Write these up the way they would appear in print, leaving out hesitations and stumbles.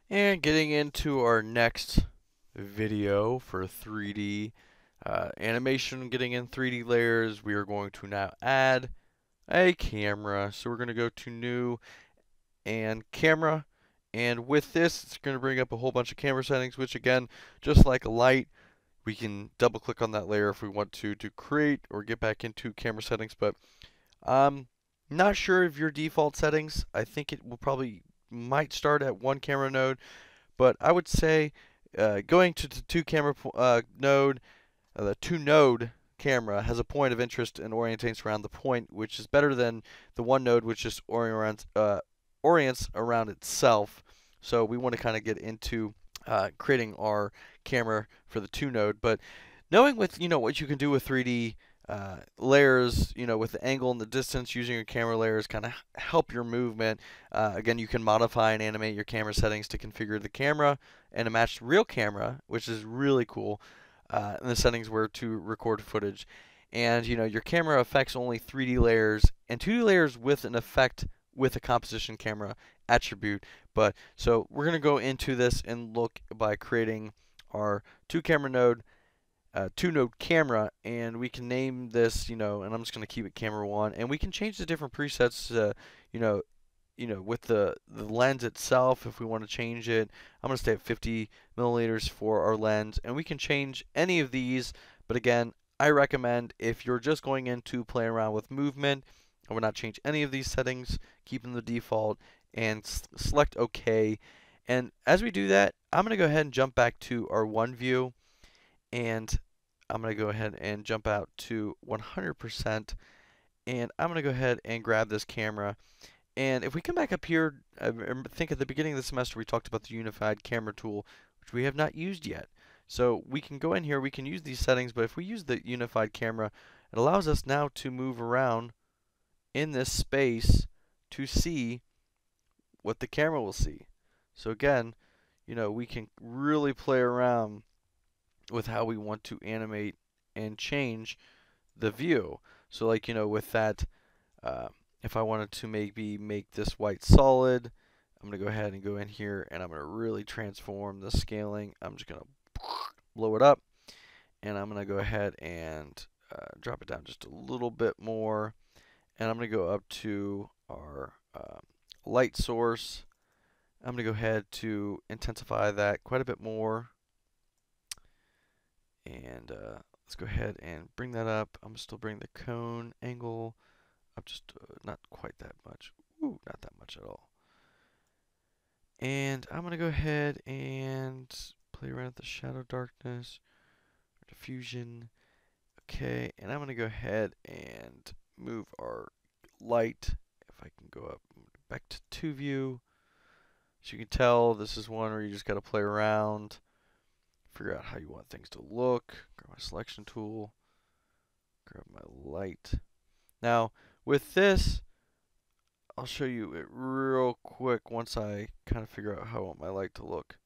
And getting into our next video for 3D animation, getting in 3D layers, we are going to now add a camera. So we're going to go to New and Camera. And with this, it's going to bring up a whole bunch of camera settings, which again, just like a light, we can double click on that layer if we want to create or get back into camera settings. But not sure of your default settings. I think it will probably might start at one camera node. But I would say going to the two camera node, the two node camera has a point of interest and orientates around the point, which is better than the one node, which just orients around itself. So we want to kind of get into creating our camera for the two node. But knowing with what you can do with 3D layers, with the angle and the distance, using your camera layers kind of help your movement. Again, you can modify and animate your camera settings to configure the camera and to match the real camera, which is really cool. And the settings where to record footage. And your camera affects only 3D layers and 2D layers with an effect with a composition camera attribute. But so we're going to go into this and look by creating our two camera node, two node camera, and we can name this, and I'm just going to keep it camera one, and we can change the different presets, with the lens itself if we want to change it. I'm going to stay at 50 milliliters for our lens, and we can change any of these, but again, I recommend if you're just going in to play around with movement, I would not change any of these settings, keep them the default, and select OK. And as we do that, I'm going to go ahead and jump back to our one view, and I'm going to go ahead and jump out to 100%, and I'm going to go ahead and grab this camera. And if we come back up here, I think at the beginning of the semester we talked about the unified camera tool, which we have not used yet. So we can go in here, we can use these settings, but if we use the unified camera, it allows us now to move around in this space to see what the camera will see. So again, we can really play around with how we want to animate and change the view. So like, with that, if I wanted to maybe make this white solid, I'm going to go ahead and go in here and I'm going to really transform the scaling. I'm just going to blow it up, and I'm going to go ahead and drop it down just a little bit more, and I'm going to go up to our light source. I'm going to go ahead to intensify that quite a bit more, and let's go ahead and bring that up. I'm going to still bring the cone angle up just not quite that much. Ooh, not that much at all. And I'm going to go ahead and play around with the shadow darkness, diffusion. Okay, and I'm going to go ahead and move our light. If I can go up back to 2 view. As you can tell, this is one where you just got to play around, figure out how you want things to look. Grab my selection tool, grab my light. Now, with this, I'll show you it real quick once I kind of figure out how I want my light to look.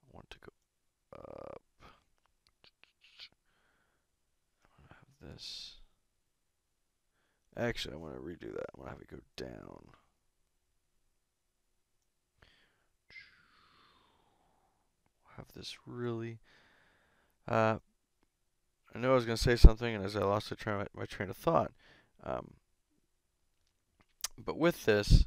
I want to go up. I'm going to have this. Actually, I want to redo that. I'm going to have it go down. Have this really. I know I was going to say something, and as I lost my train of thought. But with this,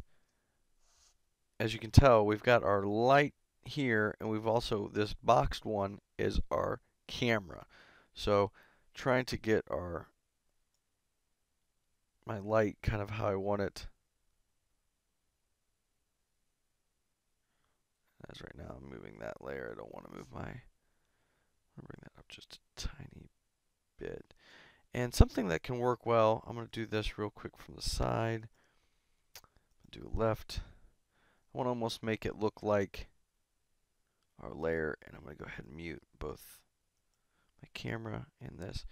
as you can tell, we've got our light here, and we've also, this boxed one is our camera. So trying to get my light kind of how I want it. As right now I'm moving that layer, I don't want to move I'll bring that up just a tiny bit. And something that can work well, I'm going to do this real quick from the side. Do left. I want to almost make it look like our layer, and I'm going to go ahead and mute both my camera and this.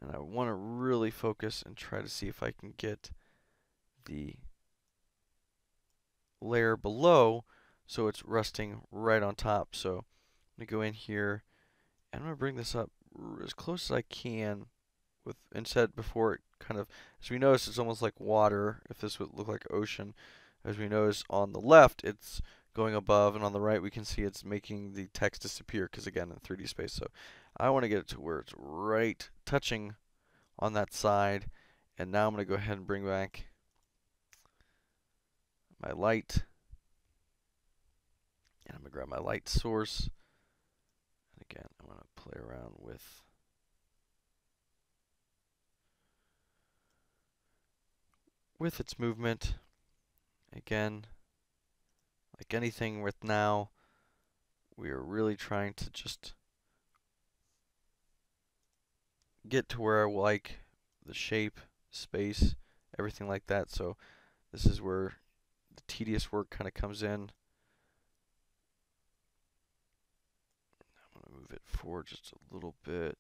And I want to really focus and try to see if I can get the layer below so it's resting right on top. So I'm going to go in here and I'm going to bring this up as close as I can with, instead before it kind of, as we notice, it's almost like water if this would look like ocean. As we notice on the left, it's going above, and on the right we can see it's making the text disappear because again in 3D space. So I want to get it to where it's right touching on that side, and now I'm going to go ahead and bring back my light, and I'm going to grab my light source, and again I'm going to play around with its movement. Again, like anything with now, we are really trying to just get to where I like the shape, space, everything like that. So this is where the tedious work kind of comes in. I'm going to move it forward just a little bit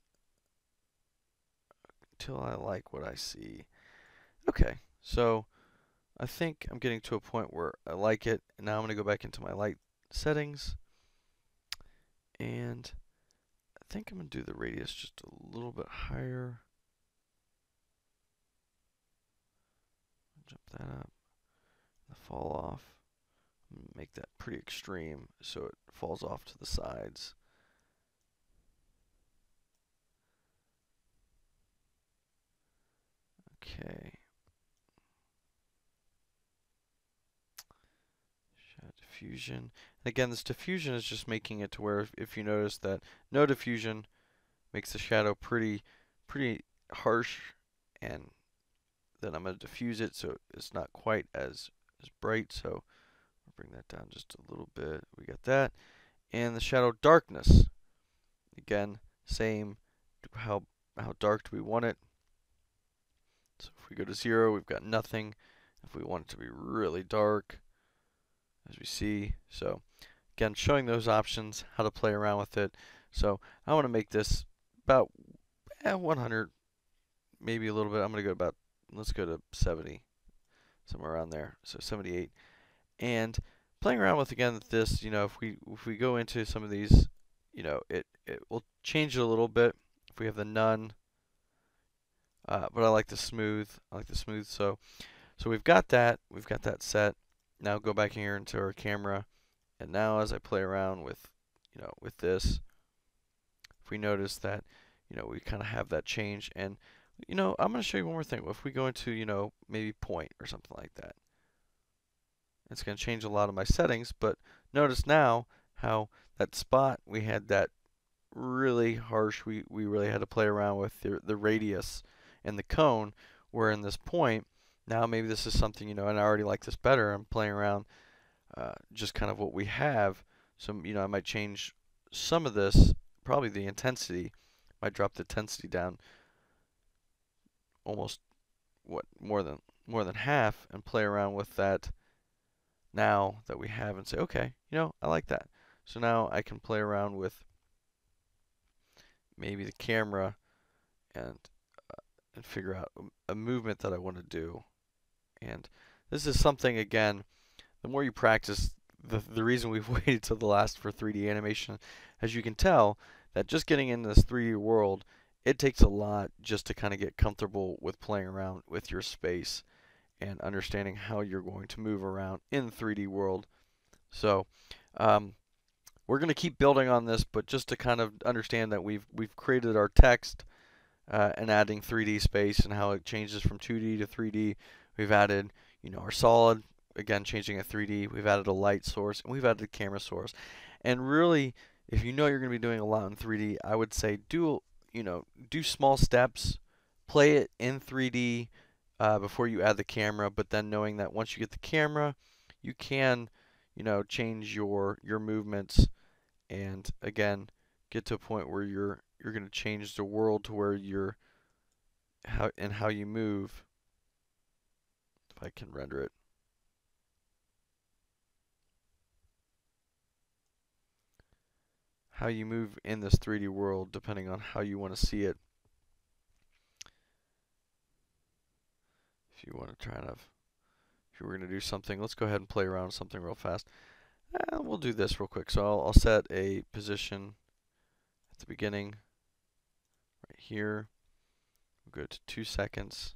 until I like what I see. Okay, so I think I'm getting to a point where I like it. And now I'm going to go back into my light settings, and I think I'm going to do the radius just a little bit higher. Jump that up. The fall off. Make that pretty extreme so it falls off to the sides. Okay. Shadow diffusion. And again, this diffusion is just making it to where if you notice that no diffusion makes the shadow pretty harsh, and then I'm going to diffuse it so it's not quite as bright. So I'll bring that down just a little bit. We got that. And the shadow darkness. Again, same. How dark do we want it? So if we go to 0, we've got nothing. If we want it to be really dark, as we see. So again, showing those options, how to play around with it. So I want to make this about 100, maybe a little bit. I'm going to go about, let's go to 70, somewhere around there. So 78. And playing around with, again, this, if we go into some of these, it will change it a little bit. If we have the none, but I like the smooth. So we've got that set. Now go back here into our camera, and now as I play around with, with this, if we notice that, we kind of have that change. And, I'm going to show you one more thing. If we go into, maybe point or something like that, it's going to change a lot of my settings. But notice now how that spot, we had that really harsh, we really had to play around with the radius and the cone, where in this point, now maybe this is something, and I already like this better. I'm playing around just kind of what we have. So, I might change some of this, probably the intensity. Might drop the intensity down almost, more than half, and play around with that now that we have and say, okay, I like that. So now I can play around with maybe the camera and figure out a movement that I want to do. And this is something, again, the more you practice, the reason we've waited till the last for 3D animation, as you can tell, that just getting into this 3D world, it takes a lot just to kind of get comfortable with playing around with your space and understanding how you're going to move around in 3D world. So we're going to keep building on this, but just to kind of understand that we've created our text and adding 3D space and how it changes from 2D to 3D. We've added, our solid, again, changing a 3D. We've added a light source, and we've added a camera source. And really, if you're going to be doing a lot in 3D, I would say do small steps, play it in 3D before you add the camera, but then knowing that once you get the camera, you can, change your movements, and again, get to a point where you're going to change the world to where you're how you move. If I can render it. How you move in this 3D world, depending on how you want to see it. If you want to try to, if you were going to do something, let's go ahead and play around with something real fast. We'll do this real quick. So I'll set a position at the beginning, right here. We'll go to 2 seconds,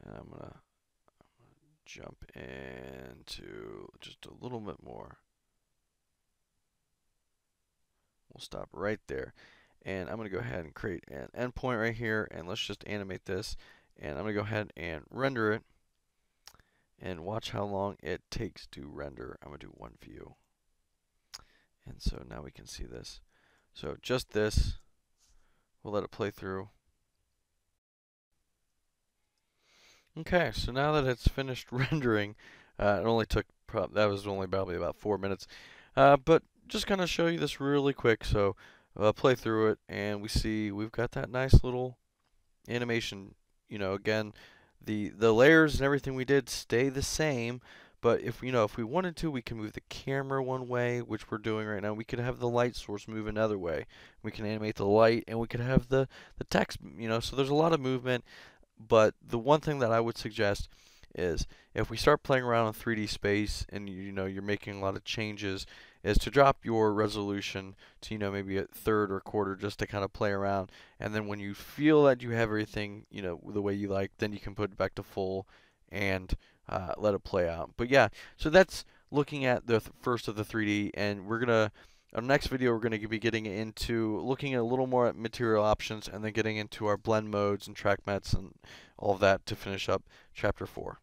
and I'm gonna jump into just a little bit more. We'll stop right there. And I'm going to go ahead and create an endpoint right here, and let's just animate this. And I'm going to go ahead and render it, and watch how long it takes to render. I'm going to do one view. And so now we can see this. So just this, we'll let it play through. Okay, so now that it's finished rendering, it only took, that was only probably about 4 minutes. But just kind of show you this really quick. So play through it, and we see we've got that nice little animation. You know, again, the layers and everything we did stay the same, but if if we wanted to, we can move the camera one way, which we're doing right now. We could have the light source move another way. We can animate the light, and we could have the text. So there's a lot of movement. But the one thing that I would suggest is if we start playing around in 3D space and you're making a lot of changes, is to drop your resolution to maybe a third or quarter, just to kind of play around. And then when you feel that you have everything the way you like, then you can put it back to full and let it play out. But yeah, so that's looking at the first of the 3D, and our next video, we're going to be getting into looking at a little more at material options, and then getting into our blend modes and track mats and all of that to finish up chapter 4.